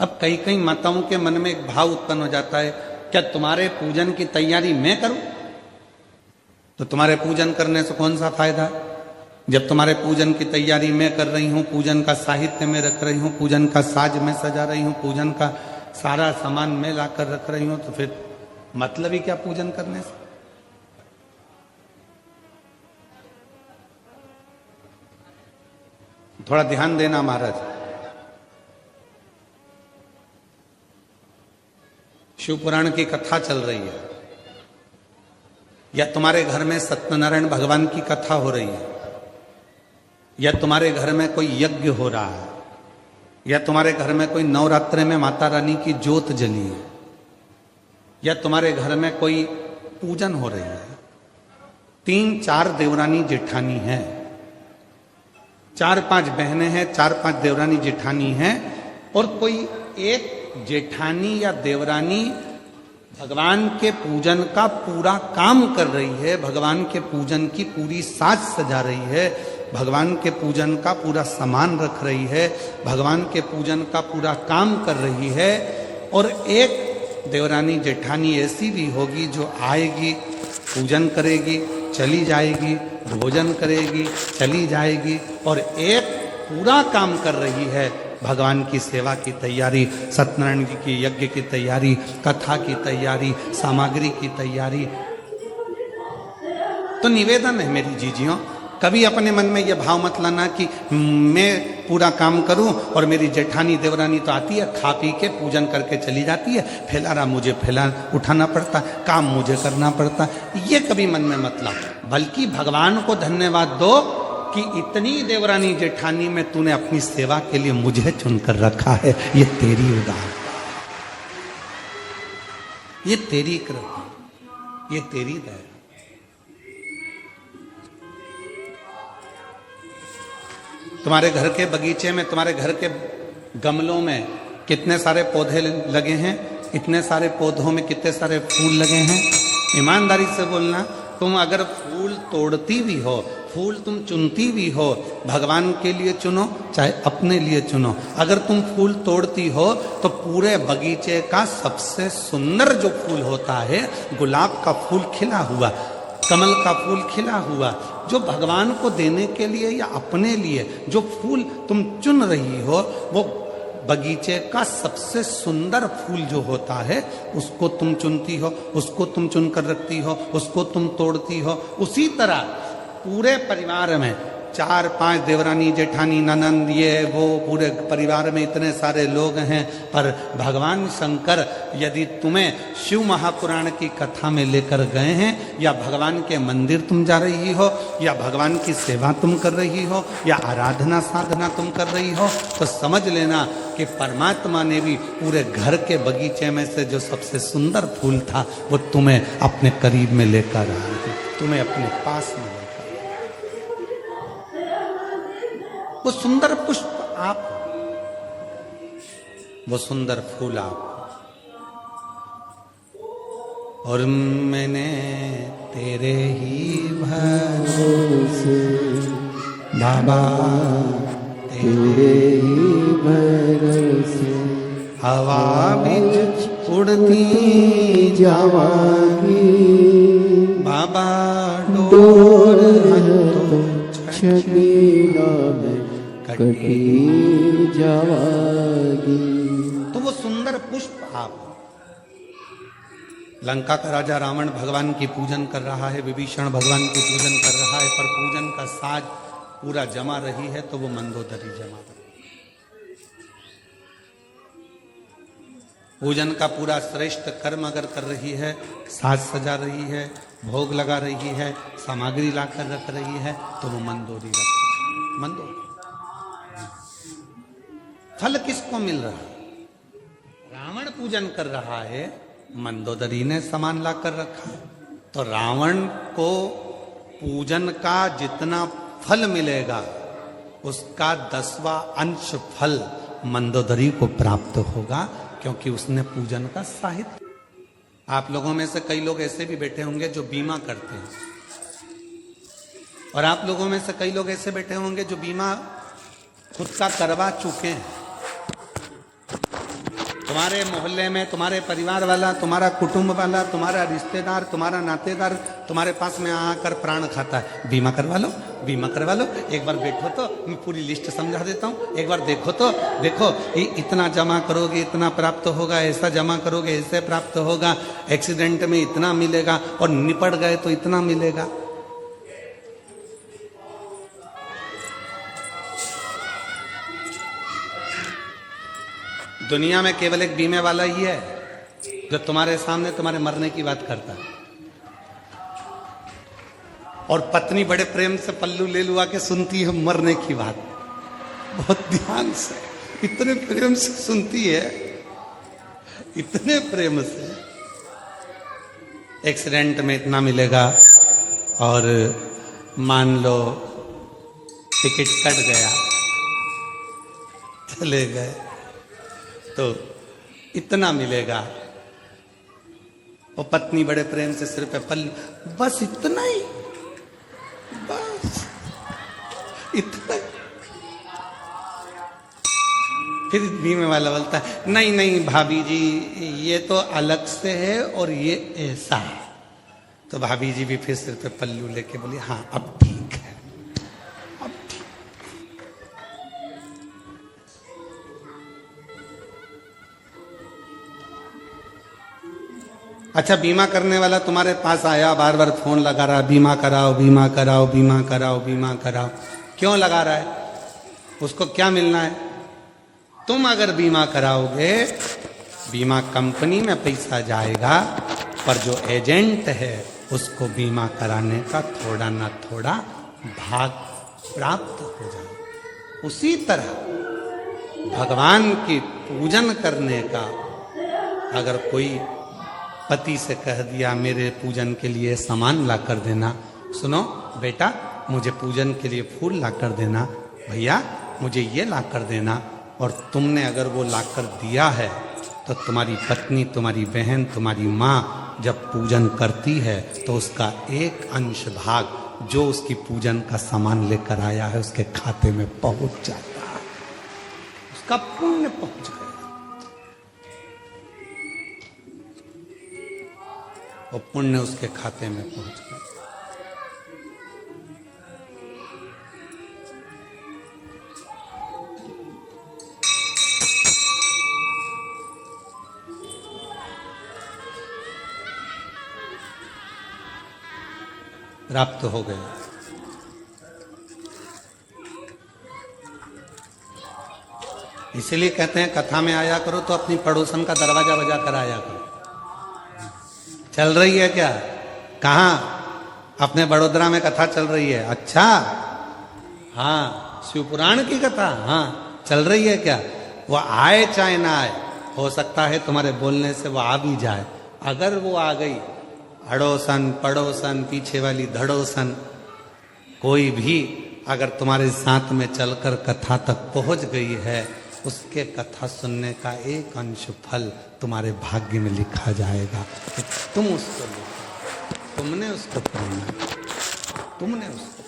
अब कई कई माताओं के मन में एक भाव उत्पन्न हो जाता है, क्या तुम्हारे पूजन की तैयारी मैं करूं? तो तुम्हारे पूजन करने से कौन सा फायदा है? जब तुम्हारे पूजन की तैयारी मैं कर रही हूं, पूजन का साहित्य मैं रख रही हूं, पूजन का साज मैं सजा रही हूं, पूजन का सारा सामान मैं लाकर रख रही हूं, तो फिर मतलब ही क्या पूजन करने से? थोड़ा ध्यान देना महाराज। शिव पुराण की कथा चल रही है, या तुम्हारे घर में सत्यनारायण भगवान की कथा हो रही है, या तुम्हारे घर में कोई यज्ञ हो रहा है, या तुम्हारे घर में कोई नवरात्रे में माता रानी की ज्योत जली है, या तुम्हारे घर में कोई पूजन हो रही है, 3-4 देवरानी जेठानी हैं, 4-5 बहनें हैं, 4-5 देवरानी जेठानी हैं, और कोई एक जेठानी या देवरानी भगवान के पूजन का पूरा काम कर रही है, भगवान के पूजन की पूरी साज सजा रही है, भगवान के पूजन का पूरा सामान रख रही है, भगवान के पूजन का पूरा काम कर रही है। और एक देवरानी जेठानी ऐसी भी होगी जो आएगी, पूजन करेगी, चली जाएगी, भोजन करेगी, चली जाएगी, और एक पूरा काम कर रही है, भगवान की सेवा की तैयारी, सत्यनारायण जी की यज्ञ की तैयारी, कथा की तैयारी, सामग्री की तैयारी। तो निवेदन है मेरी जीजियों, कभी अपने मन में यह भाव मत लाना कि मैं पूरा काम करूं और मेरी जेठानी देवरानी तो आती है, खा पी के पूजन करके चली जाती है, फैलारा मुझे फैला उठाना पड़ता, काम मुझे करना पड़ता, ये कभी मन में मत लाओ। बल्कि भगवान को धन्यवाद दो कि इतनी देवरानी जेठानी में तूने अपनी सेवा के लिए मुझे चुनकर रखा है, ये तेरी उदारता, ये तेरी कृपा, ये तेरी दया। तुम्हारे घर के बगीचे में, तुम्हारे घर के गमलों में कितने सारे पौधे लगे हैं, इतने सारे पौधों में कितने सारे फूल लगे हैं। ईमानदारी से बोलना, तुम अगर फूल तोड़ती भी हो, फूल तुम चुनती भी हो, भगवान के लिए चुनो चाहे अपने लिए चुनो, अगर तुम फूल तोड़ती हो तो पूरे बगीचे का सबसे सुंदर जो फूल होता है, गुलाब का फूल खिला हुआ, कमल का फूल खिला हुआ, जो भगवान को देने के लिए या अपने लिए जो फूल तुम चुन रही हो, वो बगीचे का सबसे सुंदर फूल जो होता है, उसको तुम चुनती हो, उसको तुम चुनकर रखती हो, उसको तुम तोड़ती हो। उसी तरह पूरे परिवार में 4-5 देवरानी जेठानी ननंद ये वो, पूरे परिवार में इतने सारे लोग हैं, पर भगवान शंकर यदि तुम्हें शिव महापुराण की कथा में लेकर गए हैं, या भगवान के मंदिर तुम जा रही हो, या भगवान की सेवा तुम कर रही हो, या आराधना साधना तुम कर रही हो, तो समझ लेना कि परमात्मा ने भी पूरे घर के बगीचे में से जो सबसे सुंदर फूल था, वो तुम्हें अपने करीब में लेकर आए, तुम्हें अपने पास में। वो सुंदर पुष्प आप, वो सुंदर फूल आप, और मैंने तेरे ही भरोसे बाबा, तेरे ही भरोसे हवा बिच उड़ती जावांगी बाबा, डोर छबीला में कटी जावागी। तो वो सुंदर पुष्प आप। लंका का राजा रावण भगवान की पूजन कर रहा है, विभीषण भगवान की पूजन कर रहा है, पर पूजन का साज पूरा जमा रही है, तो वो मंदोदरी जमा रही। पूजन का पूरा श्रेष्ठ कर्म अगर कर रही है, साज सजा रही है, भोग लगा रही है, सामग्री लाकर रख रही है, तो वो मंदोदरी रखती है। मंदोदरी फल किसको मिल रहा है? रावण पूजन कर रहा है, मंदोदरी ने सामान लाकर रखा है, तो रावण को पूजन का जितना फल मिलेगा, उसका 10वां अंश फल मंदोदरी को प्राप्त होगा, क्योंकि उसने पूजन का साहित्य। आप लोगों में से कई लोग ऐसे भी बैठे होंगे जो बीमा करते हैं, और आप लोगों में से कई लोग ऐसे बैठे होंगे जो बीमा खुद का करवा चुके हैं। तुम्हारे मोहल्ले में तुम्हारे परिवार वाला, तुम्हारा कुटुंब वाला, तुम्हारा रिश्तेदार, तुम्हारा नातेदार तुम्हारे पास में आकर प्राण खाता है, बीमा करवा लो, बीमा करवा लो। एक बार बैठो तो मैं पूरी लिस्ट समझा देता हूँ, एक बार देखो तो देखो, इतना जमा करोगे इतना प्राप्त होगा, ऐसा जमा करोगे ऐसे प्राप्त होगा, एक्सीडेंट में इतना मिलेगा और निपट गए तो इतना मिलेगा। दुनिया में केवल एक बीमे वाला ही है जो तुम्हारे सामने तुम्हारे मरने की बात करता है। और पत्नी बड़े प्रेम से पल्लू ले लुआ के सुनती है मरने की बात, बहुत ध्यान से, इतने प्रेम से सुनती है, इतने प्रेम से। एक्सीडेंट में इतना मिलेगा और मान लो टिकट कट गया, चले गए तो इतना मिलेगा। और पत्नी बड़े प्रेम से सिर पे पल्लू, बस इतना ही, बस इतना। फिर बीमे वाला बोलता है नहीं नहीं भाभी जी ये तो अलग से है और ये ऐसा है। तो भाभी जी भी फिर सिर पे पल्लू लेके बोली हाँ अब ठीक है, अब ठीक। अच्छा, बीमा करने वाला तुम्हारे पास आया, बार बार फोन लगा रहा, बीमा कराओ बीमा कराओ बीमा कराओ बीमा कराओ। क्यों लगा रहा है? उसको क्या मिलना है? तुम अगर बीमा कराओगे, बीमा कंपनी में पैसा जाएगा, पर जो एजेंट है उसको बीमा कराने का थोड़ा ना थोड़ा भाग प्राप्त हो जाए। उसी तरह भगवान की पूजन करने का अगर कोई पति से कह दिया मेरे पूजन के लिए सामान ला कर देना, सुनो बेटा मुझे पूजन के लिए फूल ला कर देना, भैया मुझे ये ला कर देना, और तुमने अगर वो ला कर दिया है तो तुम्हारी पत्नी, तुम्हारी बहन, तुम्हारी माँ जब पूजन करती है तो उसका एक अंश भाग जो उसकी पूजन का सामान लेकर आया है उसके खाते में पहुंच जाता है, उसका पुण्य पहुंच गया। और पुण्य उसके खाते में पहुंच गया। प्राप्त हो गए। इसीलिए कहते हैं कथा में आया करो तो अपनी पड़ोसन का दरवाजा बजा कर आया करो। चल रही है क्या? कहाँ? अपने बड़ोदरा में कथा चल रही है। अच्छा, हाँ, शिवपुराण की कथा, हाँ चल रही है क्या? वो आए चाहे ना आए, हो सकता है तुम्हारे बोलने से वो आ भी जाए। अगर वो आ गई, अड़ोसन पड़ोसन पीछे वाली धड़ोसन कोई भी अगर तुम्हारे साथ में चलकर कथा तक पहुंच गई है, उसके कथा सुनने का एक अंश फल तुम्हारे भाग्य में लिखा जाएगा कि तुम उसको, तुमने उसको पाना, तुमने उसको